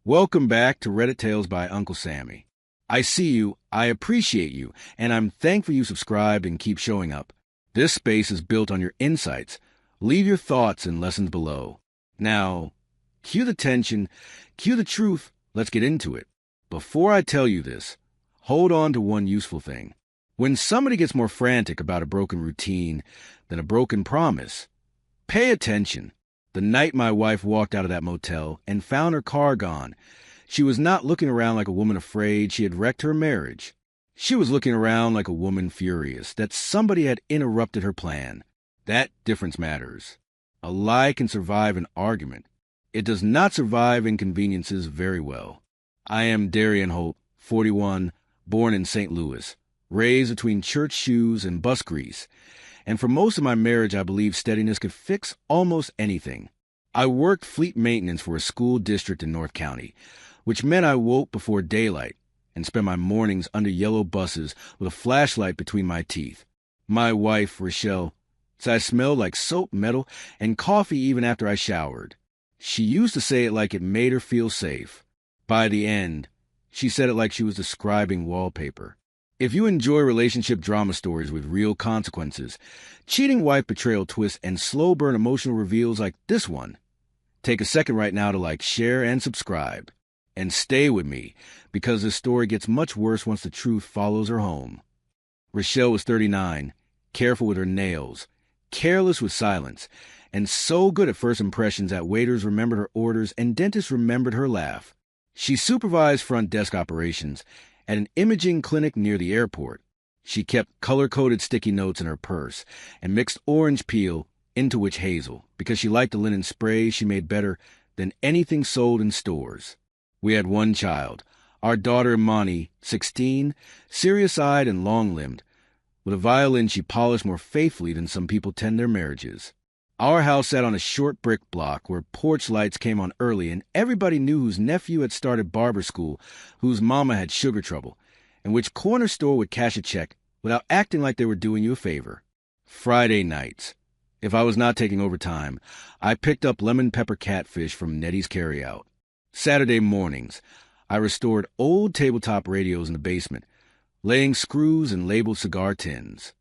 Welcome back to Reddit Tales by Uncle Sammy. I see you, I appreciate you, and I'm thankful you subscribed and keep showing up. This space is built on your insights. Leave your thoughts and lessons below. Now, cue the tension, cue the truth, let's get into it. Before I tell you this, hold on to one useful thing. When somebody gets more frantic about a broken routine than a broken promise, pay attention. The night my wife walked out of that motel and found her car gone, she was not looking around like a woman afraid she had wrecked her marriage. She was looking around like a woman furious that somebody had interrupted her plan. That difference matters. A lie can survive an argument. It does not survive inconveniences very well. I am Darien Holt, 41, born in St. Louis, raised between church shoes and bus grease. And for most of my marriage, I believed steadiness could fix almost anything. I worked fleet maintenance for a school district in North County, which meant I woke before daylight and spent my mornings under yellow buses with a flashlight between my teeth. My wife, Rochelle, said I smelled like soap, metal, and coffee even after I showered. She used to say it like it made her feel safe. By the end, she said it like she was describing wallpaper. If you enjoy relationship drama stories with real consequences, cheating wife betrayal twists, and slow burn emotional reveals like this one, take a second right now to like, share, and subscribe. And stay with me, because this story gets much worse once the truth follows her home. Rochelle was 39, careful with her nails, careless with silence, and so good at first impressions that waiters remembered her orders and dentists remembered her laugh. She supervised front desk operations at an imaging clinic near the airport. She kept color-coded sticky notes in her purse and mixed orange peel into witch hazel because she liked the linen spray she made better than anything sold in stores. We had one child, our daughter Imani, 16, serious-eyed and long-limbed, with a violin she polished more faithfully than some people tend their marriages. Our house sat on a short brick block where porch lights came on early, and everybody knew whose nephew had started barber school, whose mama had sugar trouble, and which corner store would cash a check without acting like they were doing you a favor. Friday nights, if I was not taking overtime, I picked up lemon pepper catfish from Nettie's carryout. Saturday mornings, I restored old tabletop radios in the basement, laying screws and labeled cigar tins.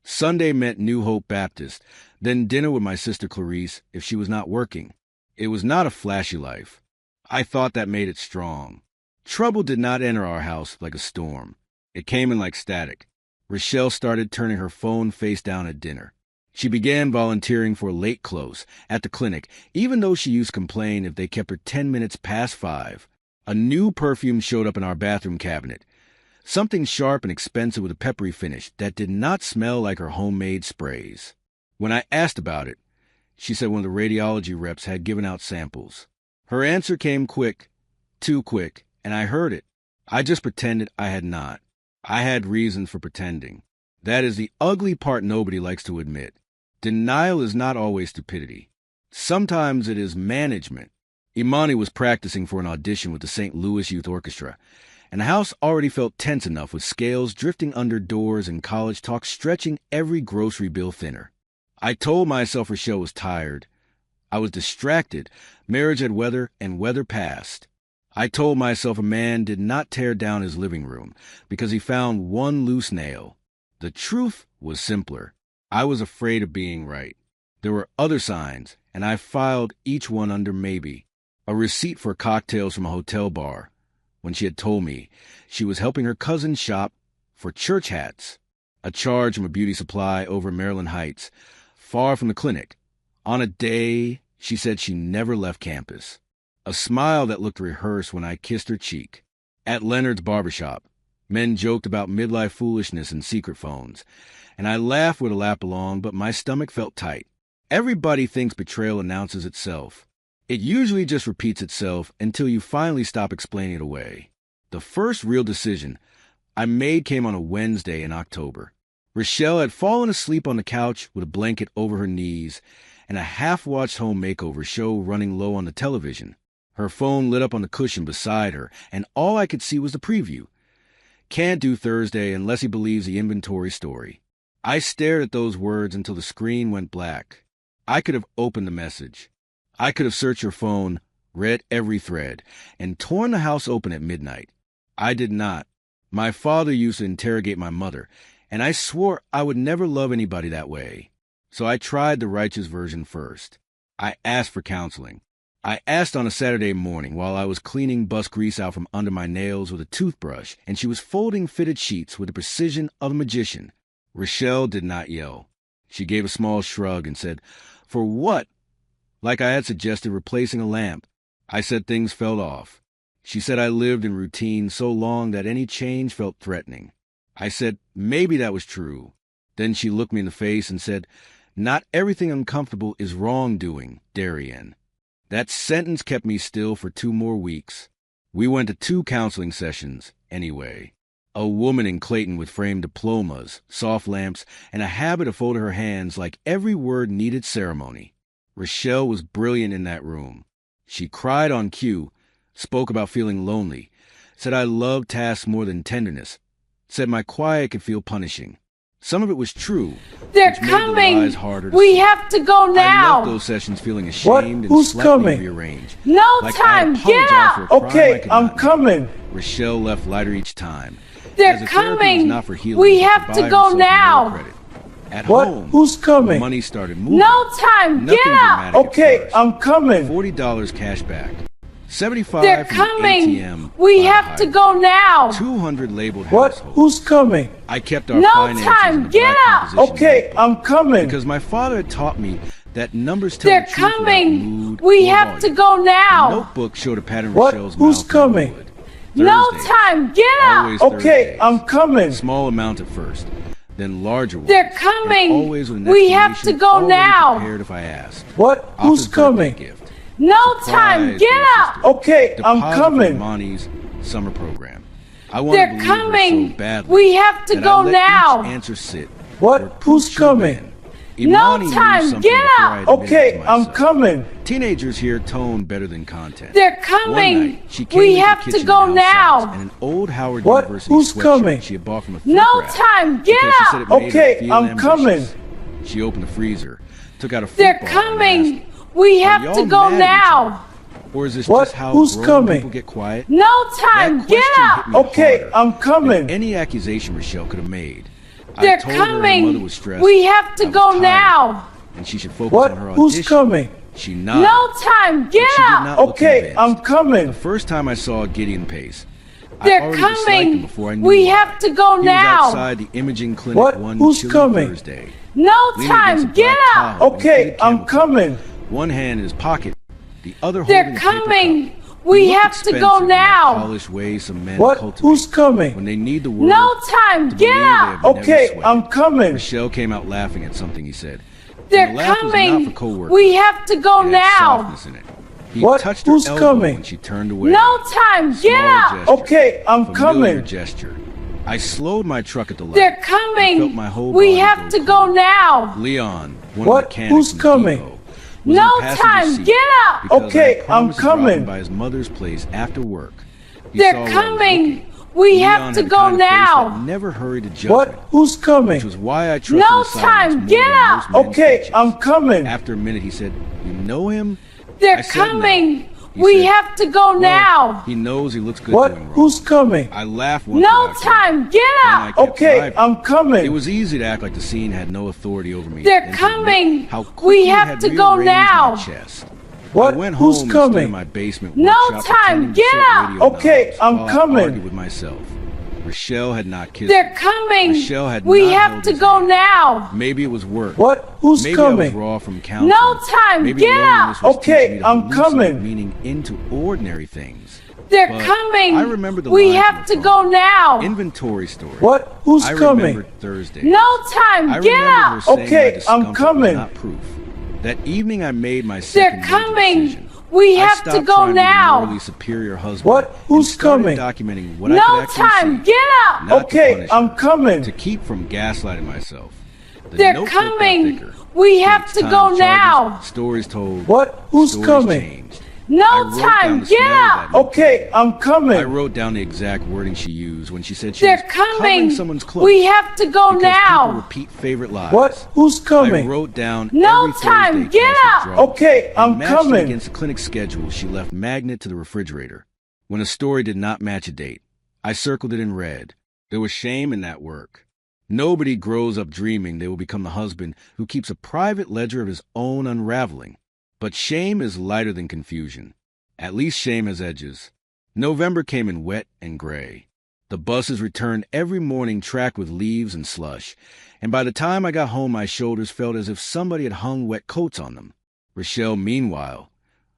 Sunday meant New Hope Baptist, then dinner with my sister Clarice if she was not working. It was not a flashy life. I thought that made it strong. Trouble did not enter our house like a storm. It came in like static. Rochelle started turning her phone face down at dinner. She began volunteering for a late close at the clinic, even though she used to complain if they kept her 10 minutes past 5. A new perfume showed up in our bathroom cabinet. Something sharp and expensive with a peppery finish that did not smell like her homemade sprays. When I asked about it, she said one of the radiology reps had given out samples. Her answer came quick, too quick, and I heard it. I just pretended I had not. I had reasons for pretending. That is the ugly part nobody likes to admit. Denial is not always stupidity. Sometimes it is management. Imani was practicing for an audition with the St. Louis Youth Orchestra, and the house already felt tense enough with scales drifting under doors and college talk stretching every grocery bill thinner. I told myself Rochelle was tired. I was distracted. Marriage had weather, and weather passed. I told myself a man did not tear down his living room because he found one loose nail. The truth was simpler. I was afraid of being right. There were other signs, and I filed each one under maybe. A receipt for cocktails from a hotel bar, when she had told me she was helping her cousin shop for church hats. A charge from a beauty supply over Maryland Heights, far from the clinic. On a day she said she never left campus. A smile that looked rehearsed when I kissed her cheek. At Leonard's barbershop, men joked about midlife foolishness and secret phones, and I laughed with a lap along, but my stomach felt tight. Everybody thinks betrayal announces itself. It usually just repeats itself until you finally stop explaining it away. The first real decision I made came on a Wednesday in October. Rochelle had fallen asleep on the couch with a blanket over her knees and a half-watched home makeover show running low on the television. Her phone lit up on the cushion beside her, and all I could see was the preview. Can't do Thursday unless he believes the inventory story. I stared at those words until the screen went black. I could have opened the message. I could have searched her phone, read every thread, and torn the house open at midnight. I did not. My father used to interrogate my mother, and I swore I would never love anybody that way. So I tried the righteous version first. I asked for counseling. I asked on a Saturday morning while I was cleaning bus grease out from under my nails with a toothbrush, and she was folding fitted sheets with the precision of a magician. Rochelle did not yell. She gave a small shrug and said, "For what?" Like I had suggested replacing a lamp. I said things fell off. She said I lived in routine so long that any change felt threatening. I said maybe that was true. Then she looked me in the face and said, "Not everything uncomfortable is wrongdoing, Darien." That sentence kept me still for 2 more weeks. We went to 2 counseling sessions, anyway. A woman in Clayton with framed diplomas, soft lamps, and a habit of folding her hands like every word needed ceremony. Rochelle was brilliant in that room. She cried on cue, spoke about feeling lonely, said I loved tasks more than tenderness, said my quiet could feel punishing. Some of it was true. They're which made coming. The lies harder to We see. have to go I now. left those sessions feeling ashamed and Who's slightly coming? rearranged. No Like time. I Get apologized out. for a crime I Okay, could I'm not make. coming. Rochelle left lighter each time. They're As if therapy was coming. not for healing, We but have buy to herself go more now. credit. At What? home, Who's coming? money started moving. No time. Nothing Get out. dramatic at Okay, first. I'm coming. $40 cash back. $75 They're from coming. the ATM. We by the have to highway. go now. 200 labeled What? households. Who's coming? I kept our No finances time. in a Get black out. composition Okay, notebook. I'm coming. Because my father had taught me that numbers tell They're the truth without coming. mood We or have to volume. go The now. notebook showed a pattern What? Rochelle's Who's mouth coming? would. No Thursdays. time. Get out. Always Okay, Thursdays. I'm coming. Small amount at first, then larger ones. They're coming. And always with an We have to explanation go already now. prepared if I asked. What? Offered Who's birthday coming? gift. No Surprise time. for Get a out. sister. Okay, I'm Deposit coming. from Monty's summer program. I wanted They're to believe her coming. so badly We have to that go I let now. each answer sit. What? where Who's proof should have coming? been. No Imani knew time. something Get before out. I admitted Okay, to I'm myself. coming. Teenagers hear tone better than content. They're One coming. night, she came We into the have to kitchen go in house socks now. and an old Howard What? University Who's sweatshirt coming? she had bought from a flip No rack time. Get because she said out. it made her Okay, feel I'm ambitious. coming. She opened the freezer, took out a They're football and coming. asked, We "Are have y'all to go mad at each now. other? Or is this What? just how Who's grown coming? people get quiet?" No time. That Get question out. hit me Okay, harder I'm than coming. any accusation Rochelle could have made. They're I told her her mother coming. was stressed. We have to I was go tired, now. and she should focus What? on her Who's audition. coming? She nodded. No time. but Get she did out. not look Okay, convinced. I'm coming. The first time I saw Gideon Pace, I They're already disliked him coming. before I knew We why. have to go He now. was outside the imaging clinic What? one Who's chilly coming? Thursday. No leaning time. against a Get black out. Tahoe and Okay, fitted I'm camel cup, coming. one hand in his pocket, the other They're holding a paper coming. cup. We He looked have to go expensive in that now. polished way some men What? cultivate Who's coming? when they need the word No time. to Get believe out. they have never Okay, sweated. I'm coming. Rochelle came out laughing at something he said. They're And the laugh was not coming. for coworkers. We have to go It had now. softness in it. He What? touched her Who's elbow coming? when she turned away. No time. Get Small out. gesture. Okay, I'm Familiar coming. gesture. I slowed my truck at the light. They're and coming. felt my whole We body have to go cold. now. Leon, one What? of the mechanics Who's from the coming? depot, was No in the passenger time. seat Get out. because I Okay, had promised I'm to drop coming. him by his mother's place after work. He They're saw where I was coming. looking. We Leon have to had the go kind of face now. that never hurried to judgment, What? Who's coming? which was why I trusted No his silence time. more Get than out. most men's Okay, speeches. I'm coming. After a minute, he said, "You know him?" They're I said no. coming. He We said, have to go "Well, now. He knows he looks good What? doing wrong." Who's coming? I laughed once. No without caring. time. Get Then I out. kept Okay, driving. I'm coming. It was easy to act like the scene had no authority over me. They're and to admit coming. How We quickly it have had to go rearranged now. My chest. What? I went Who's home and stood in coming? my basement No workshop time. pretending to Get sort out. radio Okay, knobs I'm while I coming. argued with myself. Rochelle had not kissed They're me. coming. Rochelle had We not have held to his go hand. now. Maybe it was work. What? Who's Maybe I was coming? raw from counseling. No time. Maybe Get loneliness out. was Okay, teaching me to I'm hallucinate coming. meaning into ordinary things. They're But coming. I remember the We line have from to the go phone. now. Inventory story. What? Who's I coming? remembered Thursday. No time. I Get remembered her out. saying Okay, my I'm discomfort was coming. not proof. That evening I made my They're second major coming. decision. We I have to stopped go trying to be the now. morally superior husband. What? and Who's started coming? documenting what I No could actually time. see, Get out. not to Okay, punish I'm her, coming. to keep from gaslighting myself. The They're notebook got coming. thicker. We have Dates, to times, go charges, now. Stories told. What? Who's stories coming? changed. No wrote time. down the Get smell of out. that Okay, I'm I coming. wrote down the exact wording she used when she said she They're was covering coming. someone's clothes. We have to go because now. people repeat favorite lies. What? Who's I coming? wrote down No every time. Thursday Get test out. withdrawals Okay, and I'm matched it coming. against the clinic schedule she left magnet to the refrigerator. When a story did not match a date, I circled it in red. There was shame in that work. Nobody grows up dreaming they will become the husband who keeps a private ledger of his own unraveling. But shame is lighter than confusion. At least shame has edges. November came in wet and gray. The buses returned every morning tracked with leaves and slush, and by the time I got home my shoulders felt as if somebody had hung wet coats on them. Rochelle, meanwhile,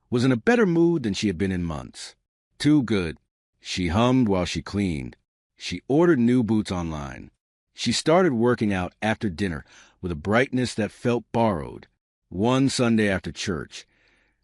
was in a better mood than she had been in months. Too good. She hummed while she cleaned. She ordered new boots online. She started working out after dinner with a brightness that felt borrowed. One Sunday after church,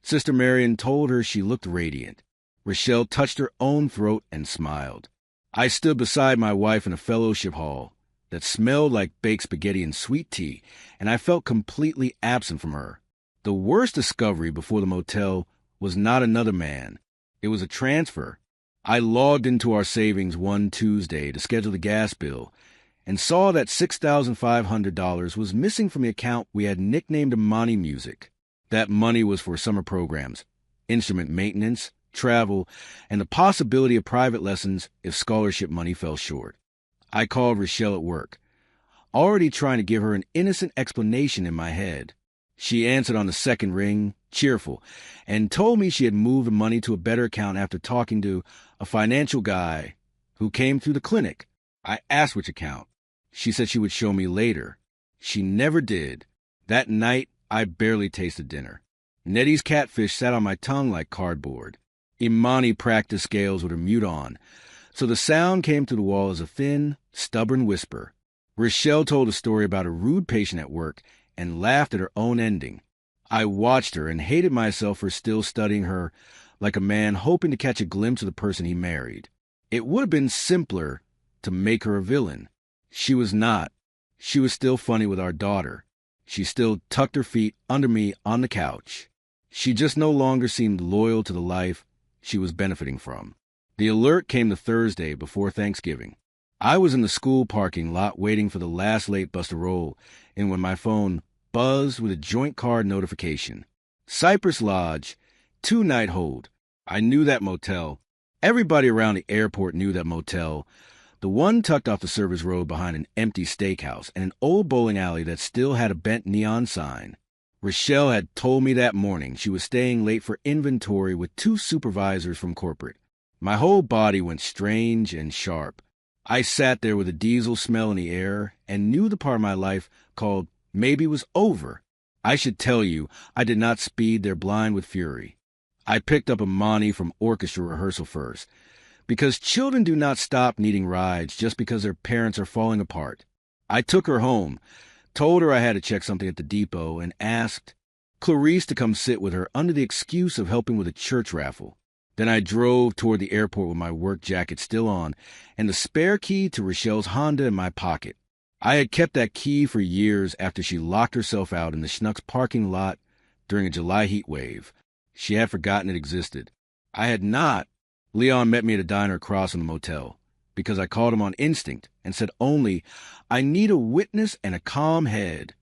Sister Marion told her she looked radiant. Rochelle touched her own throat and smiled. I stood beside my wife in a fellowship hall that smelled like baked spaghetti and sweet tea, and I felt completely absent from her. The worst discovery before the motel was not another man. It was a transfer. I logged into our savings one Tuesday to schedule the gas bill and saw that $6,500 was missing from the account we had nicknamed Imani Music. That money was for summer programs, instrument maintenance, travel, and the possibility of private lessons if scholarship money fell short. I called Rochelle at work, already trying to give her an innocent explanation in my head. She answered on the second ring, cheerful, and told me she had moved the money to a better account after talking to a financial guy who came through the clinic. I asked which account. She said she would show me later. She never did. That night, I barely tasted dinner. Nettie's catfish sat on my tongue like cardboard. Imani practiced scales with her mute on, so the sound came through the wall as a thin, stubborn whisper. Rochelle told a story about a rude patient at work and laughed at her own ending. I watched her and hated myself for still studying her like a man hoping to catch a glimpse of the person he married. It would have been simpler to make her a villain. She was not. She was still funny with our daughter. She still tucked her feet under me on the couch. She just no longer seemed loyal to the life she was benefiting from. The alert came the Thursday before Thanksgiving. I was in the school parking lot waiting for the last late bus to roll, and when my phone buzzed with a joint card notification. Cypress Lodge, 2-night hold. I knew that motel. Everybody around the airport knew that motel. The one tucked off the service road behind an empty steakhouse and an old bowling alley that still had a bent neon sign. Rochelle had told me that morning she was staying late for inventory with 2 supervisors from corporate. My whole body went strange and sharp. I sat there with a diesel smell in the air and knew the part of my life called maybe was over. I should tell you, I did not speed there blind with fury. I picked up Imani from orchestra rehearsal first, because children do not stop needing rides just because their parents are falling apart. I took her home, told her I had to check something at the depot, and asked Clarice to come sit with her under the excuse of helping with a church raffle. Then I drove toward the airport with my work jacket still on and the spare key to Rochelle's Honda in my pocket. I had kept that key for years after she locked herself out in the Schnucks parking lot during a July heat wave. She had forgotten it existed. I had not. Leon met me at a diner across from the motel because I called him on instinct and said only, I need a witness and a calm head.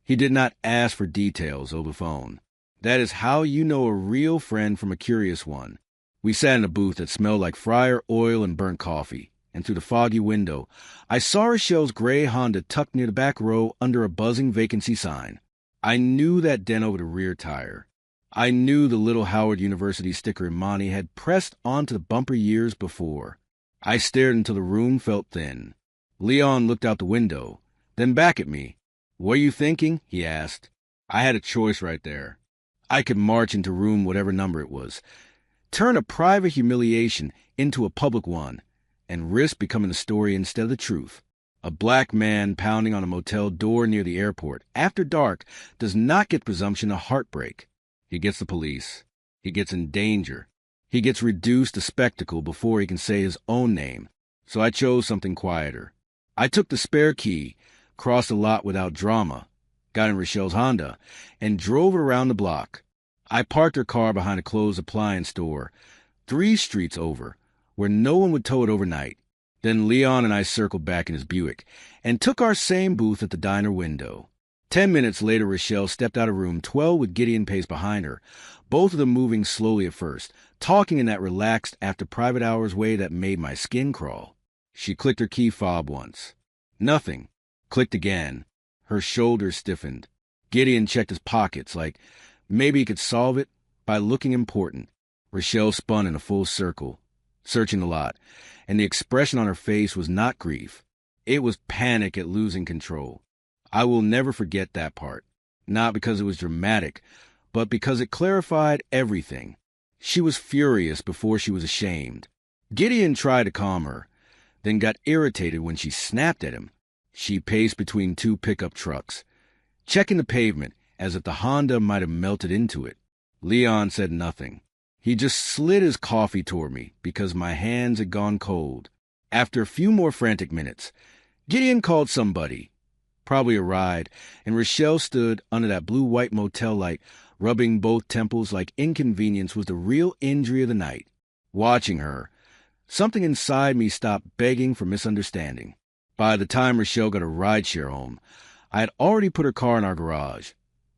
He did not ask for details over the phone. That is how you know a real friend from a curious one. We sat in a booth that smelled like fryer oil and burnt coffee, and through the foggy window, I saw Rochelle's gray Honda tucked near the back row under a buzzing vacancy sign. I knew that dent over the rear tire. I knew the little Howard University sticker Imani had pressed onto the bumper years before. I stared until the room felt thin. Leon looked out the window, then back at me. What are you thinking? He asked. I had a choice right there. I could march into room whatever number it was, turn a private humiliation into a public one, and risk becoming the story instead of the truth. A black man pounding on a motel door near the airport after dark does not get presumption of heartbreak. He gets the police. He gets in danger. He gets reduced to spectacle before he can say his own name. So I chose something quieter. I took the spare key, crossed the lot without drama, got in Rochelle's Honda, and drove it around the block. I parked her car behind a closed appliance store, 3 streets over, where no one would tow it overnight. Then Leon and I circled back in his Buick and took our same booth at the diner window. 10 minutes later, Rochelle stepped out of room 12 with Gideon Pace behind her, both of them moving slowly at first, talking in that relaxed after-private-hours way that made my skin crawl. She clicked her key fob once. Nothing. Clicked again. Her shoulders stiffened. Gideon checked his pockets, like maybe he could solve it by looking important. Rochelle spun in a full circle, searching the lot, and the expression on her face was not grief. It was panic at losing control. I will never forget that part, not because it was dramatic, but because it clarified everything. She was furious before she was ashamed. Gideon tried to calm her, then got irritated when she snapped at him. She paced between 2 pickup trucks, checking the pavement as if the Honda might have melted into it. Leon said nothing. He just slid his coffee toward me because my hands had gone cold. After a few more frantic minutes, Gideon called somebody, probably a ride, and Rochelle stood under that blue-white motel light, rubbing both temples like inconvenience was the real injury of the night. Watching her, something inside me stopped begging for misunderstanding. By the time Rochelle got a rideshare home, I had already put her car in our garage,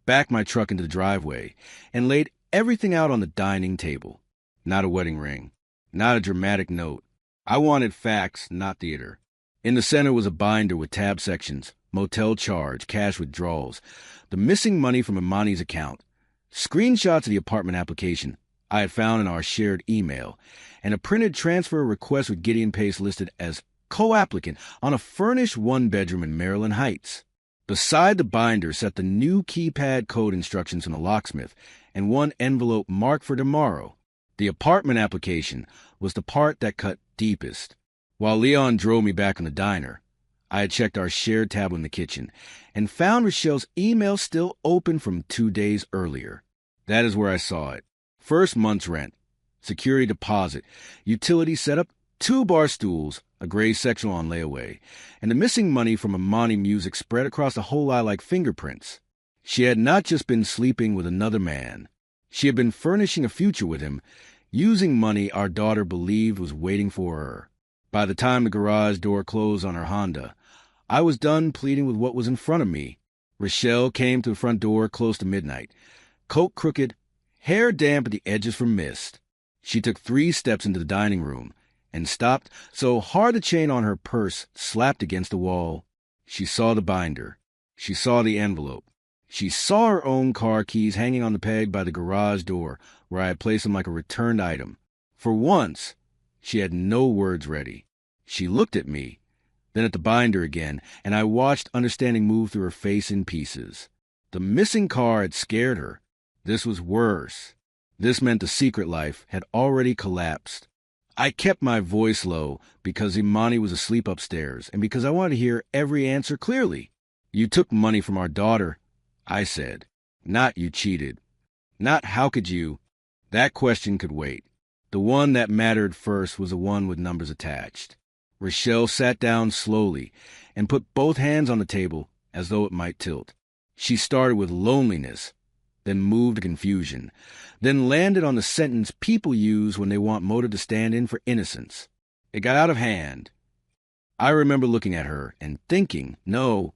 backed my truck into the driveway, and laid everything out on the dining table. Not a wedding ring, not a dramatic note. I wanted facts, not theater. In the center was a binder with tab sections, motel charge, cash withdrawals, the missing money from Imani's account, screenshots of the apartment application I had found in our shared email, and a printed transfer request with Gideon Pace listed as co-applicant on a furnished 1-bedroom in Maryland Heights. Beside the binder sat the new keypad code instructions from the locksmith and 1 envelope marked for tomorrow. The apartment application was the part that cut deepest. While Leon drove me back in the diner, I had checked our shared tablet in the kitchen and found Rochelle's email still open from 2 days earlier. That is where I saw it. First month's rent, security deposit, utility setup, 2 bar stools, a gray sectional on layaway, and the missing money from Imani music spread across the whole eye like fingerprints. She had not just been sleeping with another man. She had been furnishing a future with him, using money our daughter believed was waiting for her. By the time the garage door closed on her Honda, I was done pleading with what was in front of me. Rochelle came to the front door close to midnight, coat crooked, hair damp at the edges from mist. She took 3 steps into the dining room and stopped so hard the chain on her purse slapped against the wall. She saw the binder. She saw the envelope. She saw her own car keys hanging on the peg by the garage door where I had placed them like a returned item. For once, she had no words ready. She looked at me, then at the binder again, and I watched understanding move through her face in pieces. The missing car had scared her. This was worse. This meant the secret life had already collapsed. I kept my voice low because Imani was asleep upstairs and because I wanted to hear every answer clearly. You took money from our daughter, I said. Not you cheated. Not how could you. That question could wait. The one that mattered first was the one with numbers attached. Rochelle sat down slowly and put both hands on the table as though it might tilt. She started with loneliness, then moved to confusion, then landed on the sentence people use when they want motive to stand in for innocence. It got out of hand. I remember looking at her and thinking, no,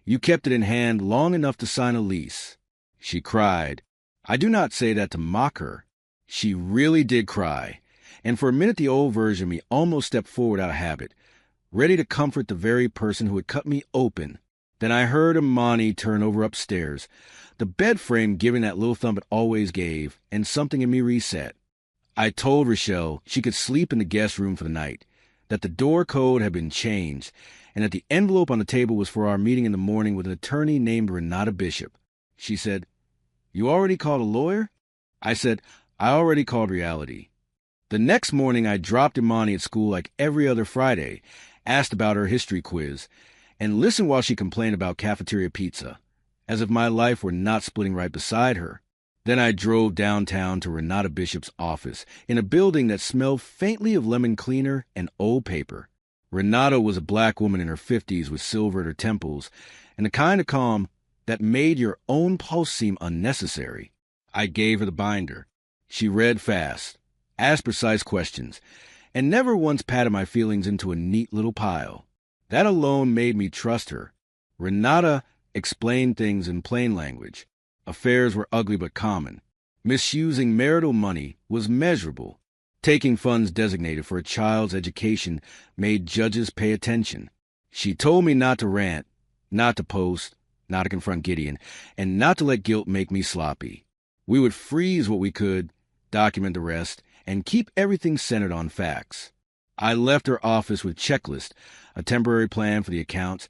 you kept it in hand long enough to sign a lease. She cried. I do not say that to mock her. She really did cry, and for a minute the old version of me almost stepped forward out of habit, ready to comfort the very person who had cut me open. Then I heard Imani turn over upstairs, the bed frame giving that little thump it always gave, and something in me reset. I told Rochelle she could sleep in the guest room for the night, that the door code had been changed, and that the envelope on the table was for our meeting in the morning with an attorney named Renata Bishop. She said, "You already called a lawyer?" I said, "I already called reality." The next morning I dropped Imani at school like every other Friday, asked about her history quiz, and listened while she complained about cafeteria pizza, as if my life were not splitting right beside her. Then I drove downtown to Renata Bishop's office, in a building that smelled faintly of lemon cleaner and old paper. Renata was a black woman in her 50s with silver at her temples, and the kind of calm that made your own pulse seem unnecessary. I gave her the binder. She read fast, asked precise questions, and never once patted my feelings into a neat little pile. That alone made me trust her. Renata explained things in plain language. Affairs were ugly but common. Misusing marital money was measurable. Taking funds designated for a child's education made judges pay attention. She told me not to rant, not to post, not to confront Gideon, and not to let guilt make me sloppy. We would freeze what we could, document the rest, and keep everything centered on facts. I left her office with checklist, a temporary plan for the accounts,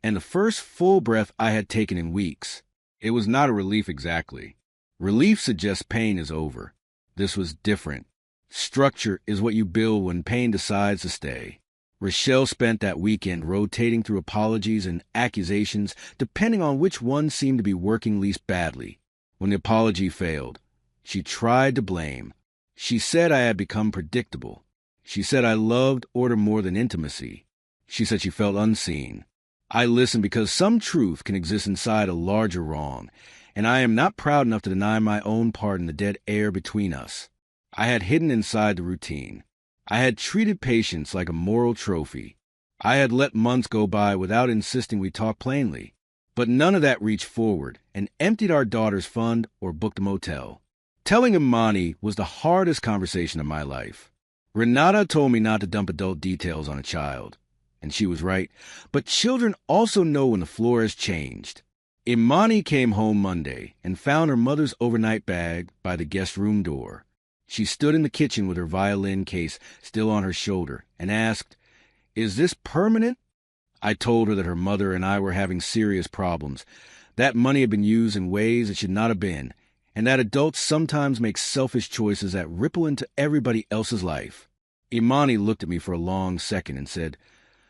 and the first full breath I had taken in weeks. It was not a relief exactly. Relief suggests pain is over. This was different. Structure is what you build when pain decides to stay. Rochelle spent that weekend rotating through apologies and accusations, depending on which one seemed to be working least badly. When the apology failed, she tried to blame. She said I had become predictable. She said I loved order more than intimacy. She said she felt unseen. I listened because some truth can exist inside a larger wrong, and I am not proud enough to deny my own part in the dead air between us. I had hidden inside the routine. I had treated patience like a moral trophy. I had let months go by without insisting we talk plainly. But none of that reached forward and emptied our daughter's fund or booked a motel. Telling Imani was the hardest conversation of my life. Renata told me not to dump adult details on a child. And she was right. But children also know when the floor has changed. Imani came home Monday and found her mother's overnight bag by the guest room door. She stood in the kitchen with her violin case still on her shoulder and asked, "Is this permanent?" I told her that her mother and I were having serious problems. That money had been used in ways it should not have been, and that adults sometimes make selfish choices that ripple into everybody else's life. Imani looked at me for a long second and said,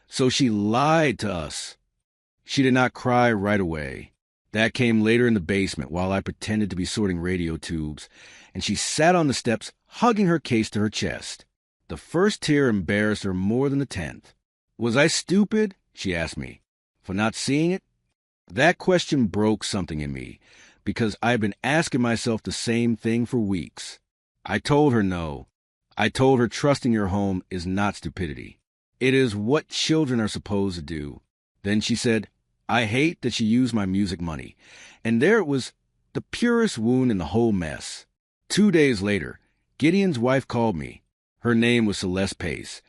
"So she lied to us." She did not cry right away. That came later in the basement while I pretended to be sorting radio tubes, and she sat on the steps hugging her case to her chest. The first tear embarrassed her more than the 10th. "Was I stupid?" she asked me, "for not seeing it?" That question broke something in me, because I had been asking myself the same thing for weeks. I told her no. I told her trusting your home is not stupidity. It is what children are supposed to do. Then she said, "I hate that she used my music money." And there it was, the purest wound in the whole mess. 2 days later, Gideon's wife called me. Her name was Celeste Pace,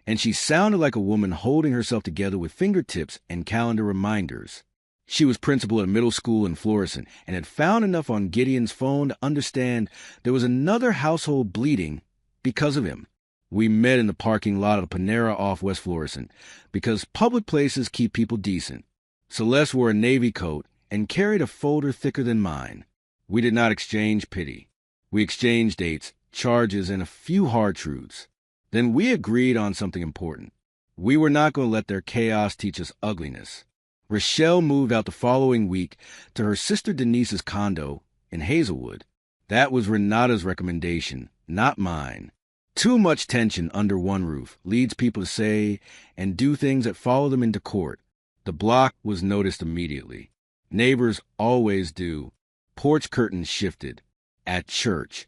and she sounded like a woman holding herself together with fingertips and calendar reminders. She was principal at a middle school in Florissant and had found enough on Gideon's phone to understand there was another household bleeding because of him. We met in the parking lot of Panera off West Florissant because public places keep people decent. Celeste wore a navy coat and carried a folder thicker than mine. We did not exchange pity. We exchanged dates, charges, and a few hard truths. Then we agreed on something important. We were not going to let their chaos teach us ugliness. Rochelle moved out the following week to her sister Denise's condo in Hazelwood. That was Renata's recommendation, not mine. Too much tension under one roof leads people to say and do things that follow them into court. The block was noticed immediately. Neighbors always do. Porch curtains shifted. At church.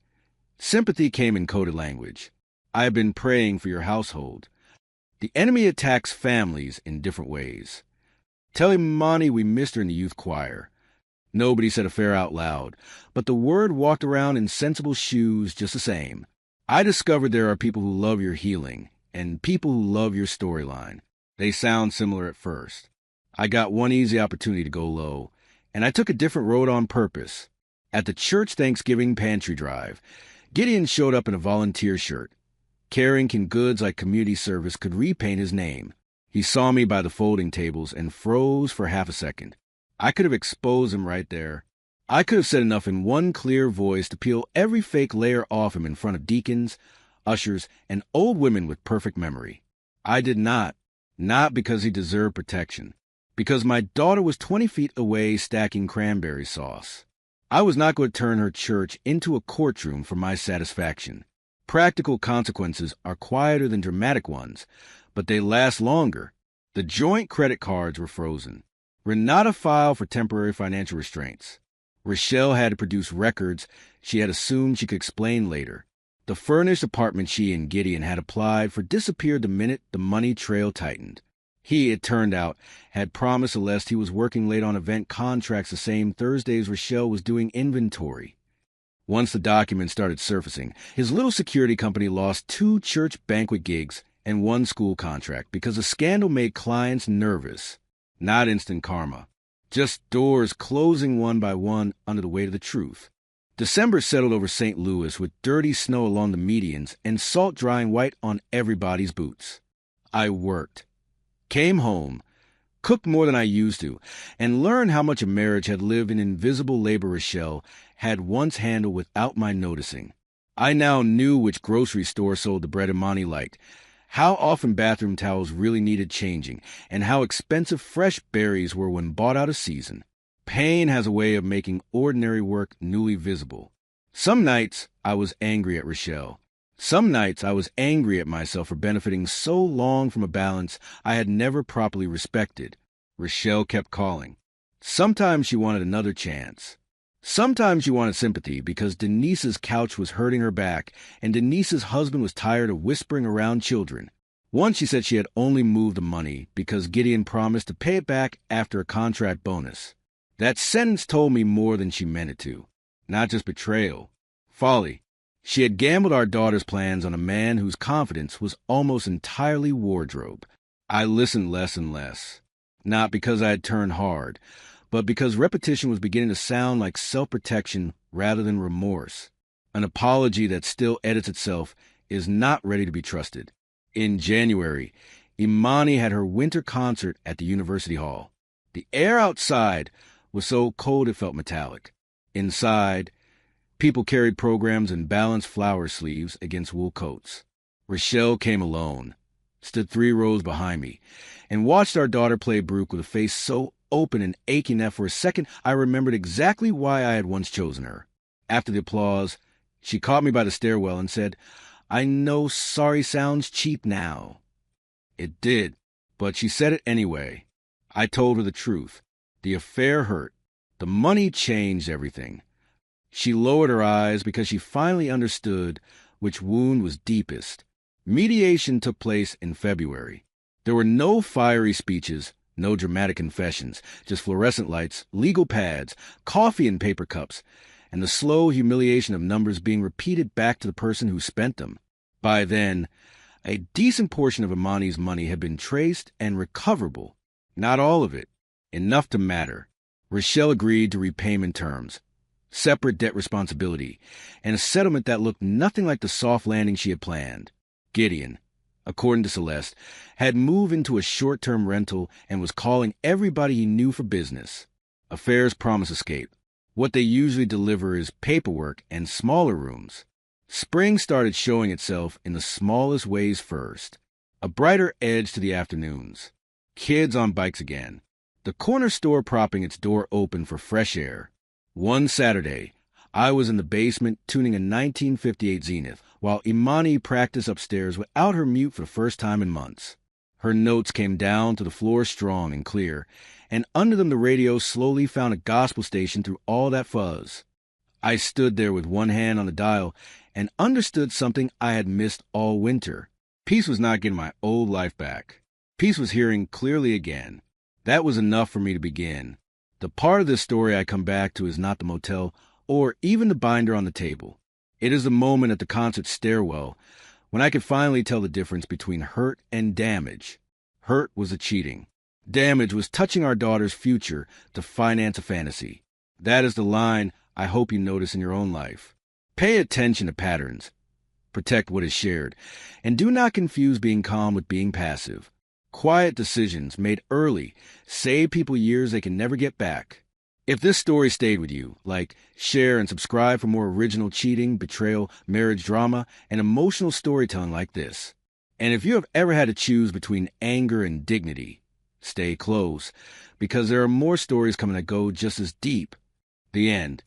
Sympathy came in coded language. "I have been praying for your household." The enemy attacks families in different ways. Tell Imani we missed her in the youth choir. Nobody said a prayer out loud, but the word walked around in sensible shoes just the same. I discovered there are people who love your healing and people who love your storyline. They sound similar at first. I got one easy opportunity to go low, and I took a different road on purpose. At the church Thanksgiving pantry drive, Gideon showed up in a volunteer shirt. Carrington Goods like community service could repaint his name. He saw me by the folding tables and froze for half a second. I could have exposed him right there. I could have said enough in one clear voice to peel every fake layer off him in front of deacons, ushers, and old women with perfect memory. I did not because he deserved protection. Because my daughter was 20 feet away stacking cranberry sauce. I was not going to turn her church into a courtroom for my satisfaction. Practical consequences are quieter than dramatic ones, but they last longer. The joint credit cards were frozen. Renata filed for temporary financial restraints. Rochelle had to produce records she had assumed she could explain later. The furnished apartment she and Gideon had applied for disappeared the minute the money trail tightened. He, it turned out, had promised Celeste he was working late on event contracts the same Thursdays Rochelle was doing inventory. Once the documents started surfacing, his little security company lost 2 church banquet gigs and 1 school contract because the scandal made clients nervous. Not instant karma. Just doors closing one by one under the weight of the truth. December settled over St. Louis with dirty snow along the medians and salt drying white on everybody's boots. I worked, came home, cooked more than I used to, and learned how much a marriage had lived in invisible labor Rochelle had once handled without my noticing. I now knew which grocery store sold the bread Imani liked, how often bathroom towels really needed changing, and how expensive fresh berries were when bought out of season. Pain has a way of making ordinary work newly visible. Some nights I was angry at Rochelle. Some nights I was angry at myself for benefiting so long from a balance I had never properly respected. Rochelle kept calling. Sometimes she wanted another chance. Sometimes she wanted sympathy because Denise's couch was hurting her back and Denise's husband was tired of whispering around children. Once she said she had only moved the money because Gideon promised to pay it back after a contract bonus. That sentence told me more than she meant it to. Not just betrayal. Folly. She had gambled our daughter's plans on a man whose confidence was almost entirely wardrobe. I listened less and less. Not because I had turned hard, but because repetition was beginning to sound like self-protection rather than remorse. An apology that still edits itself is not ready to be trusted. In January, Imani had her winter concert at the University Hall. The air outside was so cold it felt metallic. Inside, people carried programs in balanced flower sleeves against wool coats. Rochelle came alone, stood 3 rows behind me, and watched our daughter play Brooke with a face so open and aching that for a second I remembered exactly why I had once chosen her. After the applause, she caught me by the stairwell and said, "I know sorry sounds cheap now." It did, but she said it anyway. I told her the truth. The affair hurt. The money changed everything. She lowered her eyes because she finally understood which wound was deepest. Mediation took place in February. There were no fiery speeches, no dramatic confessions, just fluorescent lights, legal pads, coffee in paper cups, and the slow humiliation of numbers being repeated back to the person who spent them. By then, a decent portion of Imani's money had been traced and recoverable. Not all of it. Enough to matter. Rochelle agreed to repayment terms, separate debt responsibility, and a settlement that looked nothing like the soft landing she had planned. Gideon, according to Celeste, had moved into a short-term rental and was calling everybody he knew for business. Affairs promise escape. What they usually deliver is paperwork and smaller rooms. Spring started showing itself in the smallest ways first. A brighter edge to the afternoons. Kids on bikes again. The corner store propping its door open for fresh air. One Saturday, I was in the basement tuning a 1958 Zenith while Imani practiced upstairs without her mute for the first time in months. Her notes came down to the floor strong and clear, and under them the radio slowly found a gospel station through all that fuzz. I stood there with one hand on the dial and understood something I had missed all winter. Peace was not getting my old life back. Peace was hearing clearly again. That was enough for me to begin. The part of this story I come back to is not the motel or even the binder on the table. It is the moment at the concert stairwell when I could finally tell the difference between hurt and damage. Hurt was the cheating. Damage was touching our daughter's future to finance a fantasy. That is the line I hope you notice in your own life. Pay attention to patterns. Protect what is shared. And do not confuse being calm with being passive. Quiet decisions made early save people years they can never get back. If this story stayed with you, like, share, and subscribe for more original cheating, betrayal, marriage drama, and emotional storytelling like this. And if you have ever had to choose between anger and dignity, stay close, because there are more stories coming that go just as deep. The end.